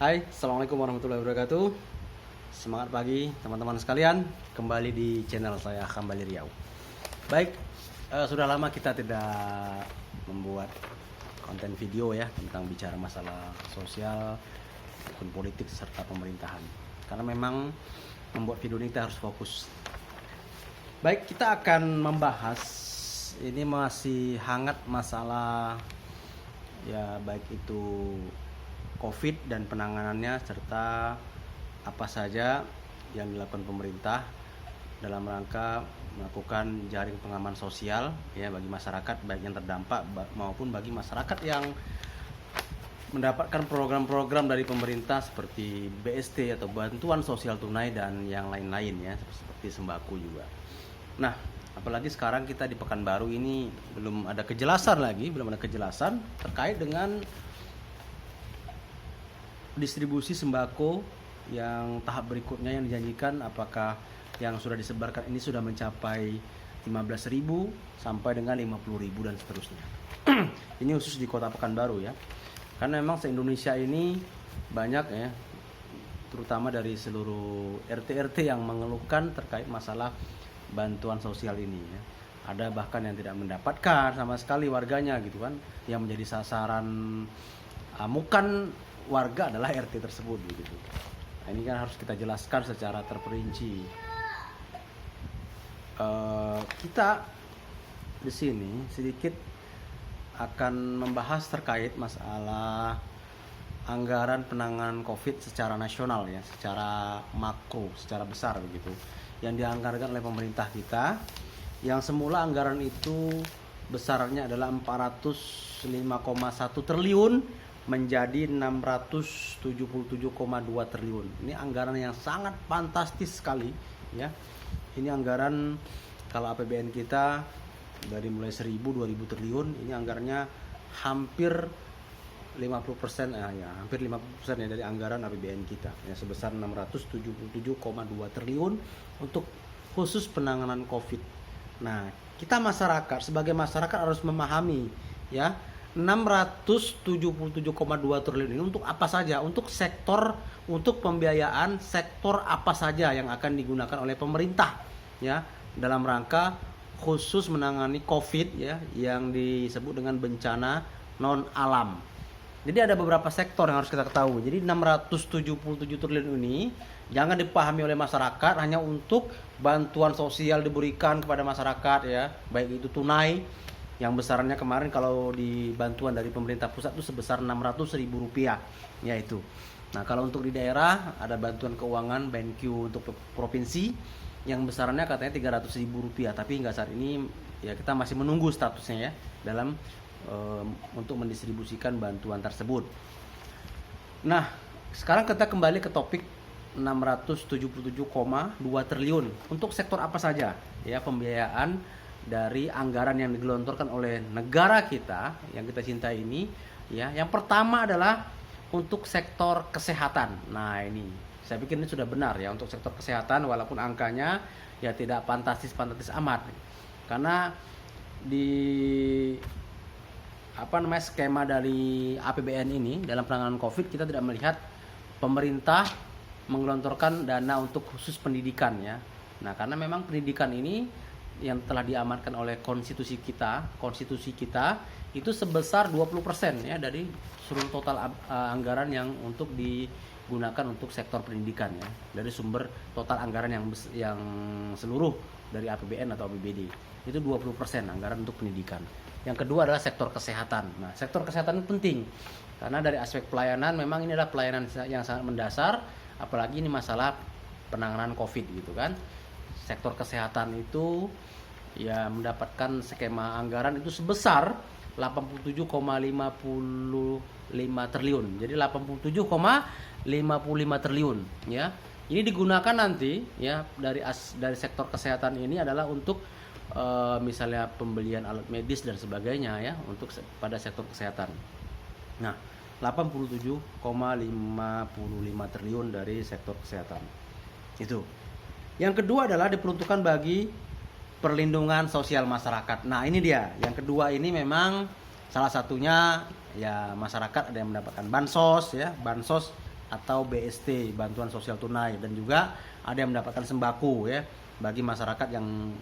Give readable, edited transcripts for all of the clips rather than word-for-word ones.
Hai, Assalamualaikum warahmatullahi wabarakatuh. Semangat pagi teman-teman sekalian. Kembali di channel saya Kembali Riau. Baik, sudah lama kita tidak membuat konten video ya tentang bicara masalah sosial maupun politik serta pemerintahan. Karena memang membuat video ini kita harus fokus. Baik, kita akan membahas, ini masih hangat masalah ya, baik itu COVID dan penanganannya serta apa saja yang dilakukan pemerintah dalam rangka melakukan jaring pengaman sosial ya bagi masyarakat baik yang terdampak maupun bagi masyarakat yang mendapatkan program-program dari pemerintah seperti BST atau bantuan sosial tunai dan yang lain-lain ya, seperti sembako juga. Nah, apalagi sekarang kita di Pekanbaru ini belum ada kejelasan terkait dengan distribusi sembako yang tahap berikutnya yang dijanjikan, apakah yang sudah disebarkan ini sudah mencapai 15.000 sampai dengan 50.000 dan seterusnya. Ini khusus di Kota Pekanbaru ya. Karena memang se-Indonesia ini banyak ya, terutama dari seluruh RT-RT yang mengeluhkan terkait masalah bantuan sosial ini ya. Ada bahkan yang tidak mendapatkan sama sekali warganya gitu kan, yang menjadi sasaran amukan warga adalah RT tersebut begitu. Nah, ini kan harus kita jelaskan secara terperinci. Kita di sini sedikit akan membahas terkait masalah anggaran penanganan COVID secara nasional ya, secara makro, secara besar begitu, yang dianggarkan oleh pemerintah kita. Yang semula anggaran itu besarnya adalah 405,1 triliun menjadi 677,2 triliun. Ini anggaran yang sangat fantastis sekali ya. Ini anggaran kalau APBN kita dari mulai 1.000-2.000 triliun, ini anggarannya hampir 50% ya, hampir 50% ya dari anggaran APBN kita ya, sebesar 677,2 triliun untuk khusus penanganan Covid. Nah, kita sebagai masyarakat harus memahami ya, 677,2 triliun ini untuk apa saja, untuk pembiayaan sektor apa saja yang akan digunakan oleh pemerintah ya dalam rangka khusus menangani COVID ya, yang disebut dengan bencana non alam. Jadi ada beberapa sektor yang harus kita ketahui. Jadi 677 triliun ini jangan dipahami oleh masyarakat hanya untuk bantuan sosial diberikan kepada masyarakat ya, baik itu tunai yang besarnya kemarin kalau di bantuan dari pemerintah pusat itu sebesar Rp600.000 ya itu. Nah, kalau untuk di daerah ada bantuan keuangan BNQ untuk provinsi yang besarnya katanya Rp300.000, tapi hingga saat ini ya kita masih menunggu statusnya ya dalam untuk mendistribusikan bantuan tersebut. Nah, sekarang kita kembali ke topik 677,2 triliun untuk sektor apa saja ya pembiayaan dari anggaran yang digelontorkan oleh negara kita yang kita cintai ini ya. Yang pertama adalah untuk sektor kesehatan. Nah, ini saya pikir ini sudah benar ya, untuk sektor kesehatan walaupun angkanya ya tidak fantastis amat. Karena di skema dari APBN ini dalam penanganan Covid kita tidak melihat pemerintah menggelontorkan dana untuk khusus pendidikan ya. Nah, karena memang pendidikan ini yang telah diamankan oleh konstitusi kita itu sebesar 20% ya dari seluruh total anggaran yang untuk digunakan untuk sektor pendidikan ya, dari sumber total anggaran yang seluruh dari APBN atau APBD itu 20% anggaran untuk pendidikan. Yang kedua adalah sektor kesehatan. Nah, sektor kesehatan itu penting karena dari aspek pelayanan memang ini adalah pelayanan yang sangat mendasar, apalagi ini masalah penanganan COVID gitu kan. Sektor kesehatan itu ya mendapatkan skema anggaran itu sebesar 87,55 triliun. Jadi 87,55 triliun ya. Ini digunakan nanti ya dari sektor kesehatan ini adalah untuk misalnya pembelian alat medis dan sebagainya ya, untuk pada sektor kesehatan. Nah, 87,55 triliun dari sektor kesehatan. Itu. Yang kedua adalah diperuntukkan bagi perlindungan sosial masyarakat. Nah, ini dia. Yang kedua ini memang salah satunya ya masyarakat ada yang mendapatkan bansos ya, bansos atau BST, bantuan sosial tunai, dan juga ada yang mendapatkan sembako ya bagi masyarakat yang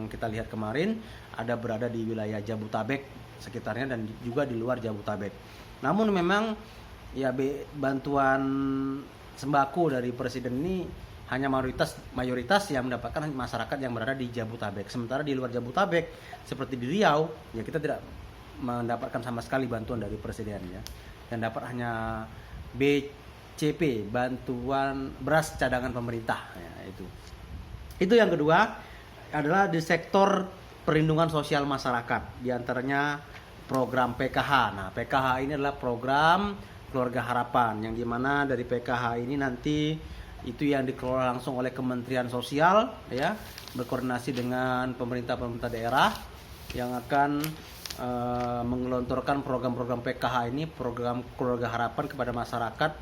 kita lihat kemarin ada berada di wilayah Jabodetabek sekitarnya dan juga di luar Jabodetabek. Namun memang ya bantuan sembako dari presiden ini hanya mayoritas yang mendapatkan masyarakat yang berada di Jabodetabek. Sementara di luar Jabodetabek seperti di Riau ya kita tidak mendapatkan sama sekali bantuan dari presiden ya. Yang dapat hanya BCP, bantuan beras cadangan pemerintah ya, itu yang kedua adalah di sektor perlindungan sosial masyarakat, di antaranya program PKH. Nah, PKH ini adalah program Keluarga Harapan yang dimana dari PKH ini nanti itu yang dikelola langsung oleh Kementerian Sosial ya, berkoordinasi dengan pemerintah daerah yang akan menggelontorkan program-program PKH ini, program Keluarga Harapan kepada masyarakat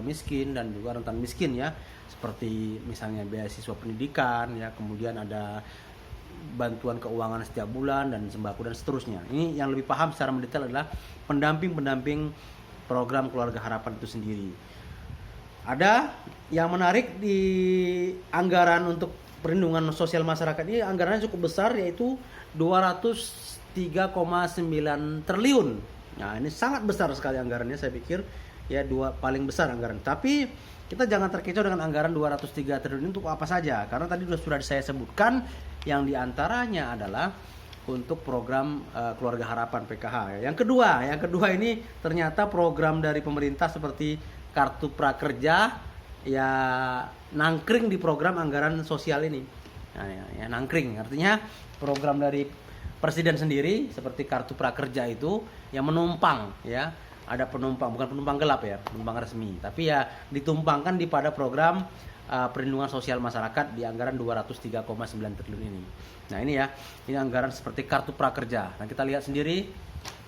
miskin dan juga rentan miskin ya, seperti misalnya beasiswa pendidikan ya, kemudian ada bantuan keuangan setiap bulan dan sembako dan seterusnya. Ini yang lebih paham secara mendetail adalah pendamping program Keluarga Harapan itu sendiri. Ada yang menarik di anggaran untuk perlindungan sosial masyarakat ini, anggarannya cukup besar, yaitu 203,9 triliun. Nah, ini sangat besar sekali anggarannya, saya pikir ya paling besar anggaran. Tapi kita jangan terkecoh dengan anggaran 203 triliun untuk apa saja, karena tadi sudah saya sebutkan yang diantaranya adalah untuk program Keluarga Harapan PKH. Yang kedua ini ternyata program dari pemerintah seperti Kartu Prakerja ya nangkring di program anggaran sosial ini. Nah, ya nangkring artinya program dari presiden sendiri seperti Kartu Prakerja itu yang menumpang ya, ada penumpang, bukan penumpang gelap ya, penumpang resmi, tapi ya ditumpangkan di pada program perlindungan sosial masyarakat di anggaran 203,9 triliun ini. Nah, ini ya, ini anggaran seperti Kartu Prakerja. Nah, kita lihat sendiri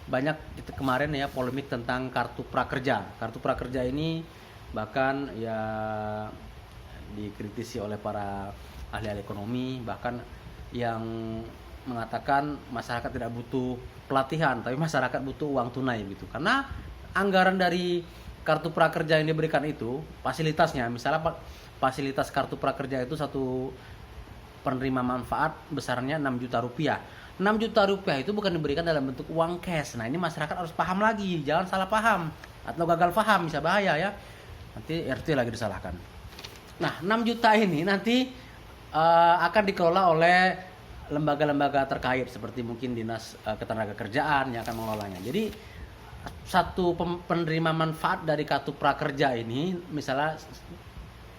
banyak kemarin ya polemik tentang Kartu Prakerja. Kartu Prakerja ini bahkan ya dikritisi oleh para ahli ekonomi, bahkan yang mengatakan masyarakat tidak butuh pelatihan, tapi masyarakat butuh uang tunai gitu. Karena anggaran dari Kartu Prakerja yang diberikan itu, fasilitasnya, misalnya fasilitas Kartu Prakerja itu satu penerima manfaat besarnya 6 juta rupiah. 6 juta rupiah itu bukan diberikan dalam bentuk uang cash. Nah, ini masyarakat harus paham lagi, jangan salah paham atau gagal paham, bisa bahaya ya. Nanti RT lagi disalahkan. Nah, 6 juta ini nanti akan dikelola oleh lembaga-lembaga terkait seperti mungkin Dinas Ketenagakerjaan yang akan mengelolanya. Jadi satu penerima manfaat dari Kartu Prakerja ini, misalnya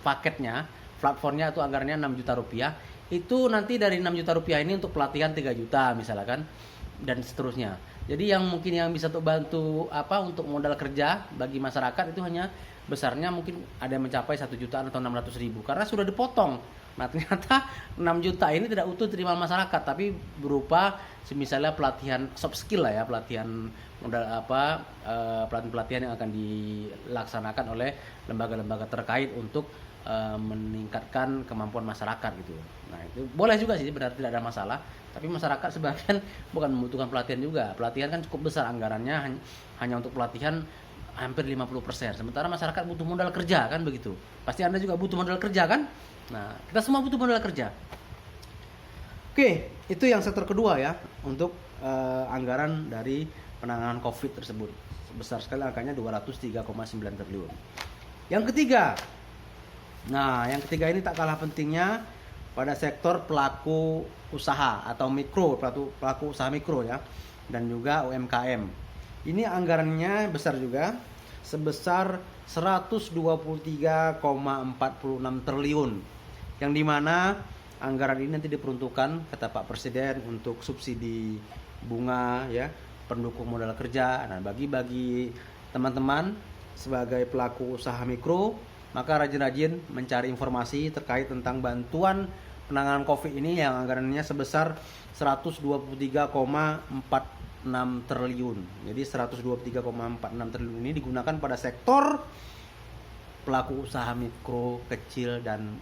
paketnya, platformnya itu anggarannya 6 juta rupiah, itu nanti dari 6 juta rupiah ini untuk pelatihan 3 juta misalkan, dan seterusnya. Jadi yang mungkin yang bisa untuk bantu untuk modal kerja bagi masyarakat itu hanya besarnya mungkin ada yang mencapai 1 jutaan atau 600.000 karena sudah dipotong. Nah, ternyata 6 juta ini tidak utuh terima masyarakat, tapi berupa misalnya pelatihan soft skill lah ya, pelatihan modal pelatihan yang akan dilaksanakan oleh lembaga-lembaga terkait untuk meningkatkan kemampuan masyarakat gitu. Nah, itu boleh juga sih, benar tidak ada masalah, tapi masyarakat sebagian bukan membutuhkan pelatihan juga. Pelatihan kan cukup besar anggarannya, hanya untuk pelatihan hampir 50%. Sementara masyarakat butuh modal kerja kan begitu. Pasti Anda juga butuh modal kerja kan? Nah, kita semua butuh modal kerja. Oke, itu yang sektor kedua ya, untuk anggaran dari penanganan COVID tersebut. Besar sekali angkanya 203,9 triliun. Yang ketiga. Nah, yang ketiga ini tak kalah pentingnya pada sektor pelaku usaha atau mikro, pelaku usaha mikro ya, dan juga UMKM. Ini anggarannya besar juga, sebesar 123,46 triliun. Yang dimana anggaran ini nanti diperuntukkan, kata Pak Presiden, untuk subsidi bunga ya, pendukung modal kerja. Nah, bagi teman-teman sebagai pelaku usaha mikro, maka rajin-rajin mencari informasi terkait tentang bantuan penanganan COVID ini yang anggarannya sebesar 123,46 triliun. Jadi 123,46 triliun ini digunakan pada sektor pelaku usaha mikro, kecil dan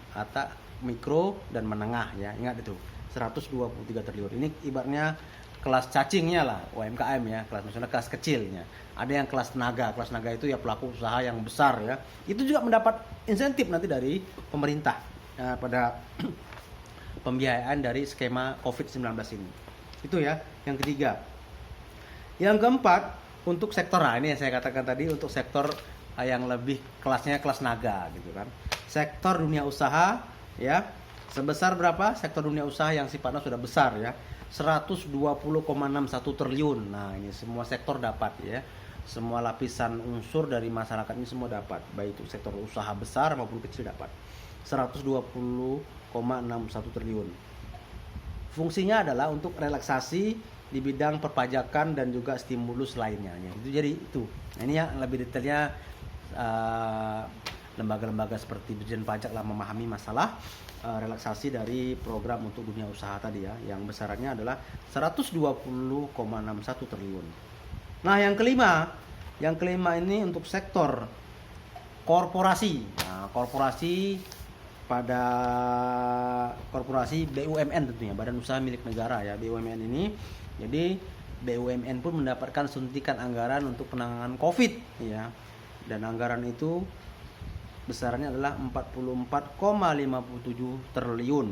mikro dan menengah ya. Ingat itu, 123 triliun. Ini ibaratnya kelas cacingnya lah, UMKM ya, kelas maksudnya kelas kecilnya. ada yang kelas tenaga itu ya pelaku usaha yang besar ya, itu juga mendapat insentif nanti dari pemerintah pada pembiayaan dari skema COVID-19 ini. Itu ya yang ketiga. Yang keempat, untuk sektor, nah ini yang saya katakan tadi, untuk sektor yang lebih kelasnya kelas naga gitu kan. Sektor dunia usaha ya, sebesar berapa? Sektor dunia usaha yang sifatnya sudah besar ya, 120,61 triliun. Nah, ini semua sektor dapat ya. Semua lapisan unsur dari masyarakat ini semua dapat, baik itu sektor usaha besar maupun kecil dapat. 120,61 triliun. Fungsinya adalah untuk relaksasi di bidang perpajakan dan juga stimulus lainnya. Itu jadi itu. Nah, ini yang lebih detailnya lembaga-lembaga seperti Dirjen Pajak lah memahami masalah relaksasi dari program untuk dunia usaha tadi ya, yang besarannya adalah 120,61 triliun. Nah, yang kelima ini untuk sektor korporasi. Nah, korporasi BUMN tentunya, Badan Usaha Milik Negara ya, BUMN ini. Jadi BUMN pun mendapatkan suntikan anggaran untuk penanganan COVID ya. Dan anggaran itu besarannya adalah 44,57 triliun.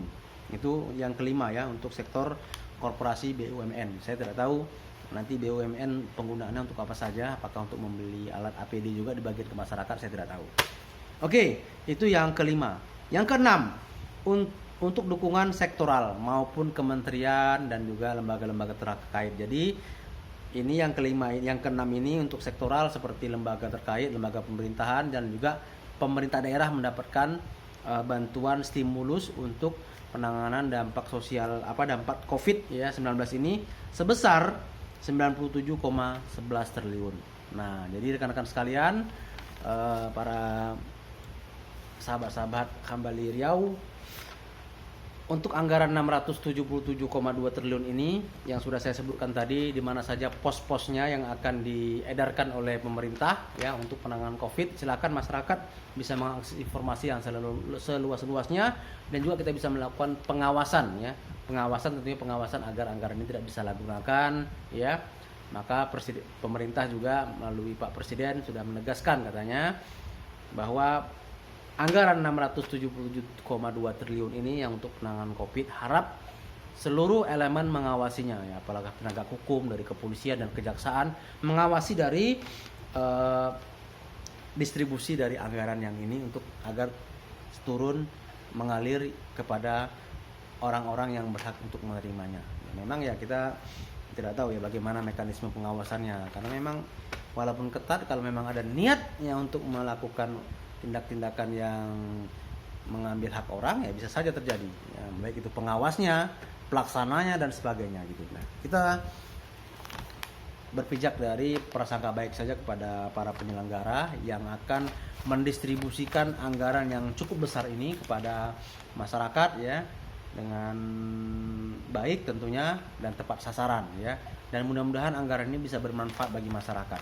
Itu yang kelima ya, untuk sektor korporasi BUMN. Saya tidak tahu nanti BUMN penggunaannya untuk apa saja, apakah untuk membeli alat APD juga dibagikan ke masyarakat, saya tidak tahu. Oke, itu yang kelima. Yang keenam, untuk dukungan sektoral maupun kementerian dan juga lembaga-lembaga terkait. Jadi ini yang kelima, yang keenam ini untuk sektoral seperti lembaga terkait, lembaga pemerintahan, dan juga pemerintah daerah mendapatkan bantuan stimulus untuk penanganan dampak sosial dampak COVID ya 19 ini sebesar 97,11 triliun. Nah, jadi rekan-rekan sekalian, para sahabat-sahabat Kembali Riau, untuk anggaran 677,2 triliun ini yang sudah saya sebutkan tadi, di mana saja pos-posnya yang akan diedarkan oleh pemerintah ya untuk penanganan COVID, silakan masyarakat bisa mengakses informasi yang seluas-luasnya, dan juga kita bisa melakukan pengawasan ya. Tentunya pengawasan agar anggaran ini tidak disalahgunakan ya. Maka pemerintah juga melalui Pak Presiden sudah menegaskan katanya bahwa anggaran 677,2 triliun ini yang untuk penanganan COVID, harap seluruh elemen mengawasinya ya, apalagi penegak hukum dari kepolisian dan kejaksaan mengawasi dari distribusi dari anggaran yang ini untuk agar turun mengalir kepada orang-orang yang berhak untuk menerimanya. Memang ya kita tidak tahu ya bagaimana mekanisme pengawasannya, karena memang walaupun ketat, kalau memang ada niatnya untuk melakukan tindak-tindakan yang mengambil hak orang ya bisa saja terjadi ya, baik itu pengawasnya, pelaksananya dan sebagainya gitu. Nah, kita berpijak dari prasangka baik saja kepada para penyelenggara yang akan mendistribusikan anggaran yang cukup besar ini kepada masyarakat ya, dengan baik tentunya dan tepat sasaran ya. Dan mudah-mudahan anggaran ini bisa bermanfaat bagi masyarakat.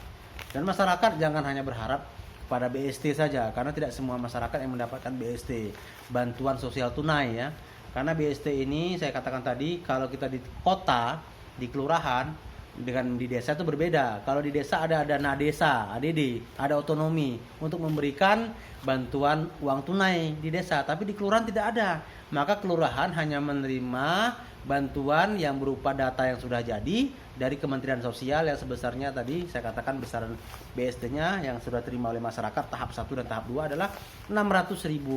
Dan masyarakat jangan hanya berharap pada BST saja, karena tidak semua masyarakat yang mendapatkan BST, bantuan sosial tunai ya. Karena BST ini saya katakan tadi, kalau kita di kota, di kelurahan dengan di desa itu berbeda. Kalau di desa ada dana desa, ADD, ada otonomi untuk memberikan bantuan uang tunai di desa, tapi di kelurahan tidak ada. Maka kelurahan hanya menerima bantuan yang berupa data yang sudah jadi dari Kementerian Sosial yang sebesarnya tadi saya katakan besaran BST-nya yang sudah terima oleh masyarakat tahap 1 dan tahap 2 adalah Rp600.000.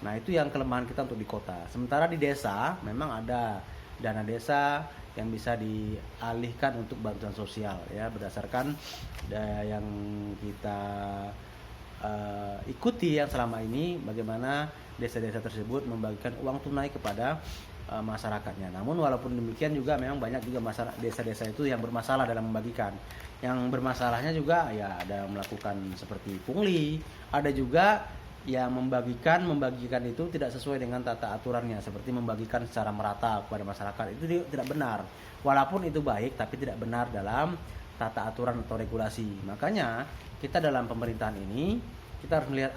Nah, itu yang kelemahan kita untuk di kota. Sementara di desa memang ada dana desa yang bisa dialihkan untuk bantuan sosial ya, berdasarkan yang kita ikuti yang selama ini, bagaimana desa-desa tersebut membagikan uang tunai kepada masyarakatnya. Namun walaupun demikian juga memang banyak juga masyarakat desa-desa itu yang bermasalah dalam membagikan. Yang bermasalahnya juga ya ada melakukan seperti pungli, ada juga yang membagikan itu tidak sesuai dengan tata aturannya, seperti membagikan secara merata kepada masyarakat. Itu tidak benar. Walaupun itu baik, tapi tidak benar dalam tata aturan atau regulasi. Makanya kita dalam pemerintahan ini kita harus melihat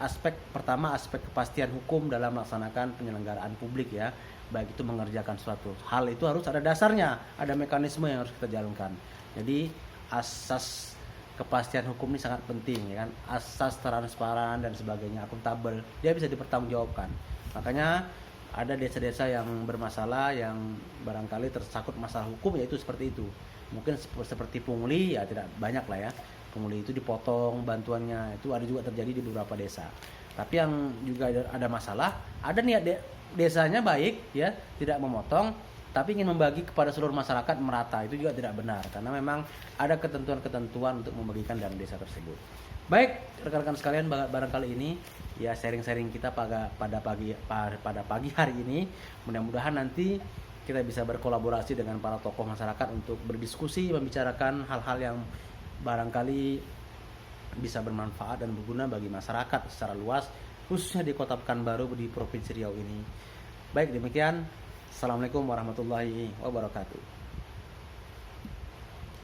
pertama aspek kepastian hukum dalam melaksanakan penyelenggaraan publik ya. Baik itu mengerjakan suatu hal itu harus ada dasarnya, ada mekanisme yang harus kita jalankan. Jadi asas kepastian hukum ini sangat penting, ya kan, asas transparan dan sebagainya, akuntabel, dia bisa dipertanggungjawabkan. Makanya ada desa-desa yang bermasalah, yang barangkali tersangkut masalah hukum, yaitu seperti itu. Mungkin seperti pungli, ya tidak banyak lah ya, pungli itu dipotong bantuannya, itu ada juga terjadi di beberapa desa. Tapi yang juga ada masalah, ada niat desanya baik ya, tidak memotong, tapi ingin membagi kepada seluruh masyarakat merata, itu juga tidak benar, karena memang ada ketentuan-ketentuan untuk membagikan dana desa tersebut. Baik rekan-rekan sekalian, barangkali ini ya sharing-sharing kita pada pagi hari ini. Mudah-mudahan nanti kita bisa berkolaborasi dengan para tokoh masyarakat untuk berdiskusi, membicarakan hal-hal yang barangkali bisa bermanfaat dan berguna bagi masyarakat secara luas, khususnya di Kota Pekanbaru di Provinsi Riau ini. Baik, demikian. Assalamualaikum warahmatullahi wabarakatuh.